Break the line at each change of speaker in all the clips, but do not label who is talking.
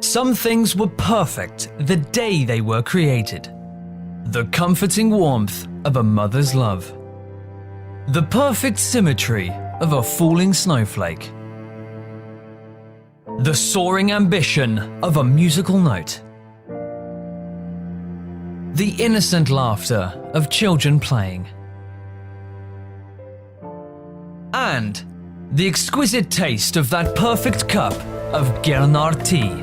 Some things were perfect the day they were created. The comforting warmth of a mother's love. The perfect symmetry of a falling snowflake. The soaring ambition of a musical note. The innocent laughter of children playing. And the exquisite taste of that perfect cup of Girnar tea.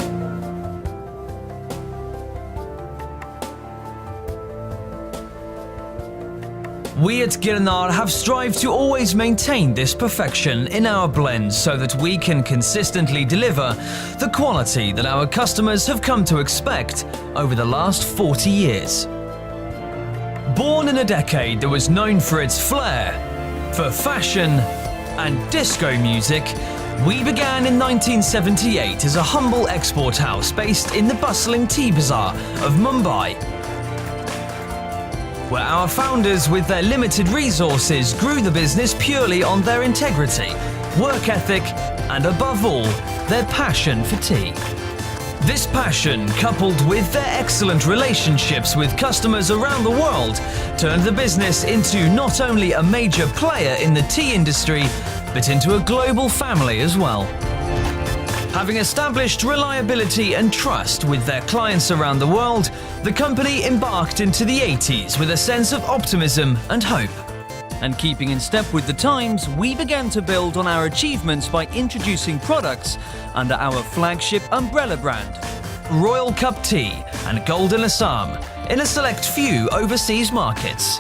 We at Girnar have strived to always maintain this perfection in our blends so that we can consistently deliver the quality that our customers have come to expect over the last 40 years. Born in a decade that was known for its flair, for fashion and disco music, we began in 1978 as a humble export house based in the bustling tea bazaar of Mumbai, where our founders, with their limited resources, grew the business purely on their integrity, work ethic, and above all, their passion for tea. This passion, coupled with their excellent relationships with customers around the world, turned the business into not only a major player in the tea industry, but into a global family as well. Having established reliability and trust with their clients around the world, the company embarked into the 80s with a sense of optimism and hope. And keeping in step with the times, we began to build on our achievements by introducing products under our flagship umbrella brand, Royal Cup Tea and Golden Assam, in a select few overseas markets.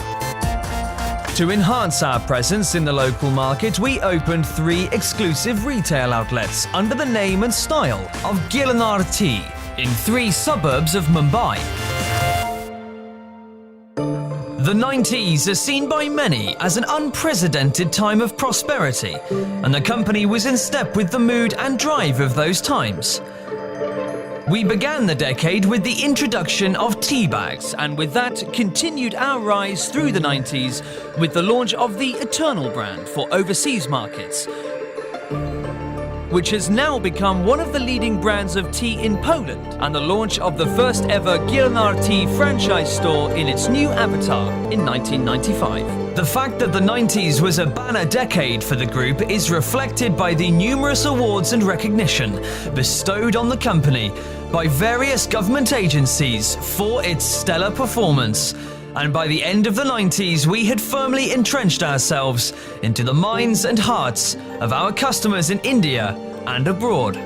To enhance our presence in the local market, we opened 3 exclusive retail outlets under the name and style of Girnar Tea in 3 suburbs of Mumbai. The 90s are seen by many as an unprecedented time of prosperity, and the company was in step with the mood and drive of those times. We began the decade with the introduction of tea bags, and with that continued our rise through the 90s with the launch of the Eternal brand for overseas markets, which has now become one of the leading brands of tea in Poland, and the launch of the first ever Girnar Tea franchise store in its new avatar in 1995. The fact that the 90s was a banner decade for the group is reflected by the numerous awards and recognition bestowed on the company by various government agencies for its stellar performance. And by the end of the 90s, we had firmly entrenched ourselves into the minds and hearts of our customers in India and abroad.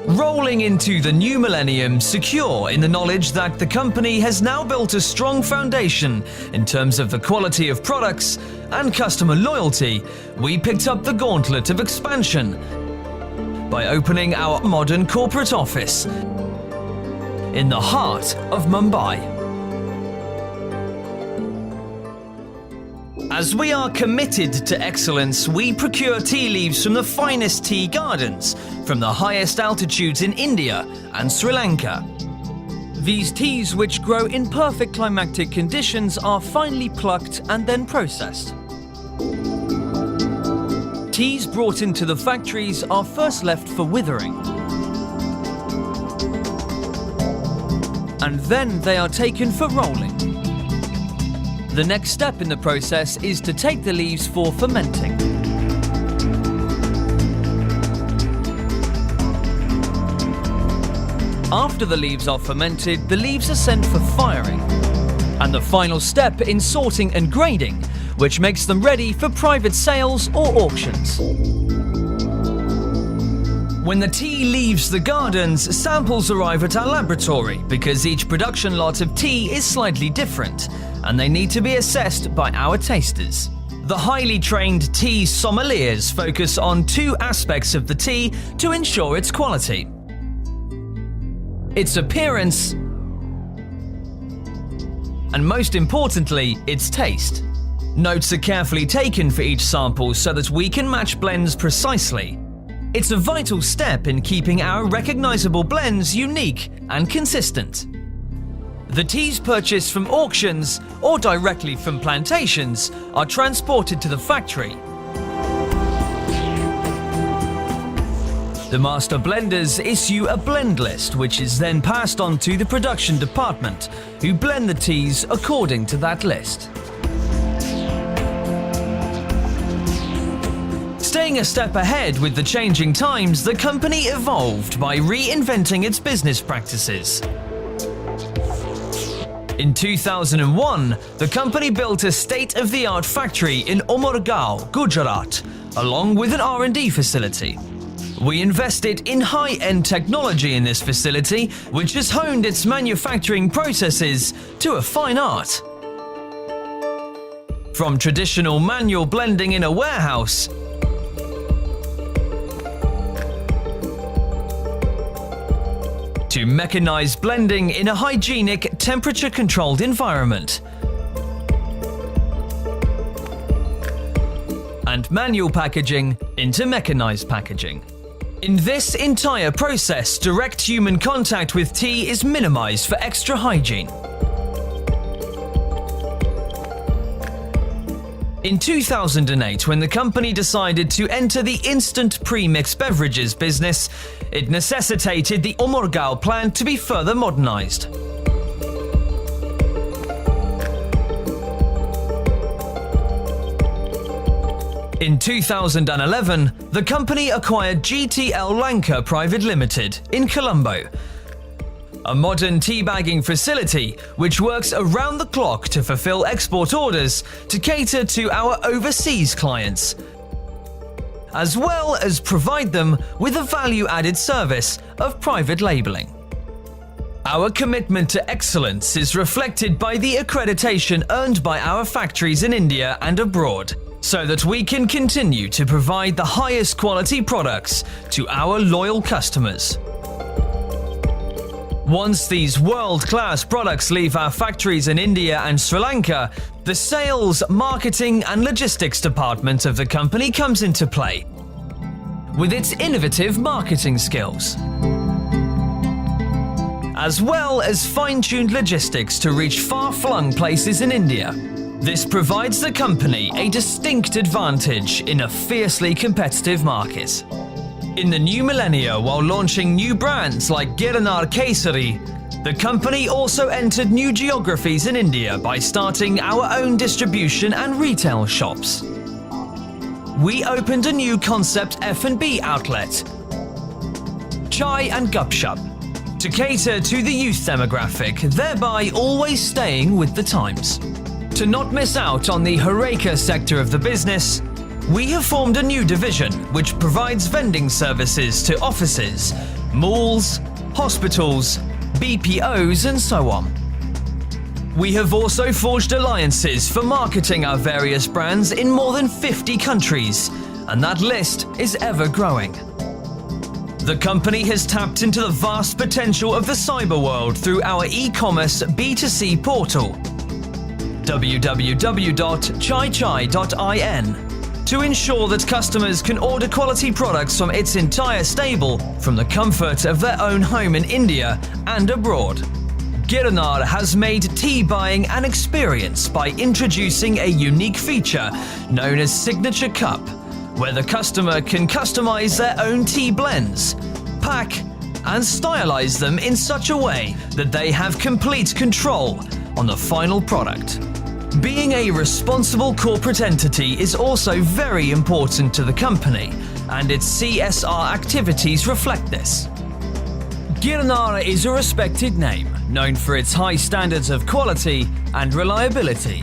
Rolling into the new millennium secure in the knowledge that the company has now built a strong foundation in terms of the quality of products and customer loyalty, we picked up the gauntlet of expansion by opening our modern corporate office in the heart of Mumbai. As we are committed to excellence, we procure tea leaves from the finest tea gardens, from the highest altitudes in India and Sri Lanka. These teas, which grow in perfect climatic conditions, are finely plucked and then processed. Teas brought into the factories are first left for withering, and then they are taken for rolling. The next step in the process is to take the leaves for fermenting. After the leaves are fermented, the leaves are sent for firing, and the final step in sorting and grading, which makes them ready for private sales or auctions. When the tea leaves the gardens, samples arrive at our laboratory because each production lot of tea is slightly different, and they need to be assessed by our tasters. The highly trained tea sommeliers focus on 2 aspects of the tea to ensure its quality: its appearance, and most importantly, its taste. Notes are carefully taken for each sample so that we can match blends precisely. It's a vital step in keeping our recognizable blends unique and consistent. The teas purchased from auctions or directly from plantations are transported to the factory. The master blenders issue a blend list, which is then passed on to the production department, who blend the teas according to that list. Staying a step ahead with the changing times, the company evolved by reinventing its business practices. In 2001, the company built a state-of-the-art factory in Umbergaon, Gujarat, along with an R&D facility. We invested in high-end technology in this facility, which has honed its manufacturing processes to a fine art. From traditional manual blending in a warehouse to mechanized blending in a hygienic, temperature-controlled environment, and manual packaging into mechanized packaging. In this entire process, direct human contact with tea is minimized for extra hygiene. In 2008, when the company decided to enter the instant pre-mixed beverages business, it necessitated the Umbergaon plant to be further modernized. In 2011, the company acquired GTL Lanka Private Limited in Colombo, a modern tea-bagging facility which works around the clock to fulfill export orders to cater to our overseas clients, as well as provide them with a value-added service of private labeling. Our commitment to excellence is reflected by the accreditation earned by our factories in India and abroad, so that we can continue to provide the highest quality products to our loyal customers. Once these world-class products leave our factories in India and Sri Lanka, the sales, marketing and logistics department of the company comes into play, with its innovative marketing skills, as well as fine-tuned logistics to reach far-flung places in India. This provides the company a distinct advantage in a fiercely competitive market. In the new millennia, while launching new brands like Girnar Kesari, the company also entered new geographies in India by starting our own distribution and retail shops. We opened a new concept F&B outlet, Chai and Gupshup, to cater to the youth demographic, thereby always staying with the times. To not miss out on the Horeca sector of the business, we have formed a new division which provides vending services to offices, malls, hospitals, BPOs and so on. We have also forged alliances for marketing our various brands in more than 50 countries, and that list is ever growing. The company has tapped into the vast potential of the cyber world through our e-commerce B2C portal, www.chaichai.in, to ensure that customers can order quality products from its entire stable from the comfort of their own home in India and abroad. Girnar has made tea buying an experience by introducing a unique feature known as Signature Cup, where the customer can customize their own tea blends, pack, and stylize them in such a way that they have complete control on the final product. Being a responsible corporate entity is also very important to the company, and its CSR activities reflect this. Girnar is a respected name, known for its high standards of quality and reliability.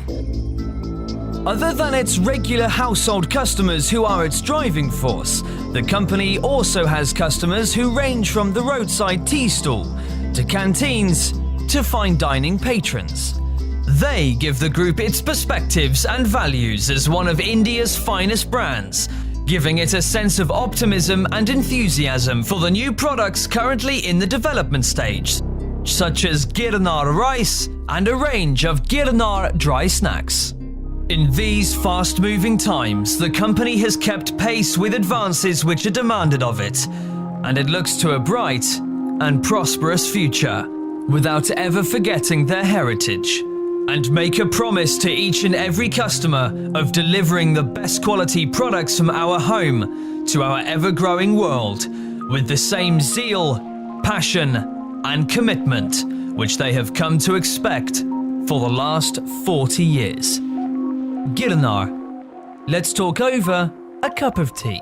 Other than its regular household customers who are its driving force, the company also has customers who range from the roadside tea stall to canteens to fine dining patrons. They give the group its perspectives and values as one of India's finest brands, giving it a sense of optimism and enthusiasm for the new products currently in the development stage, such as Girnar rice and a range of Girnar dry snacks. In these fast-moving times, the company has kept pace with advances which are demanded of it, and it looks to a bright and prosperous future, without ever forgetting their heritage, and make a promise to each and every customer of delivering the best quality products from our home to our ever-growing world, with the same zeal, passion, and commitment which they have come to expect for the last 40 years. Girnar, let's talk over a cup of tea.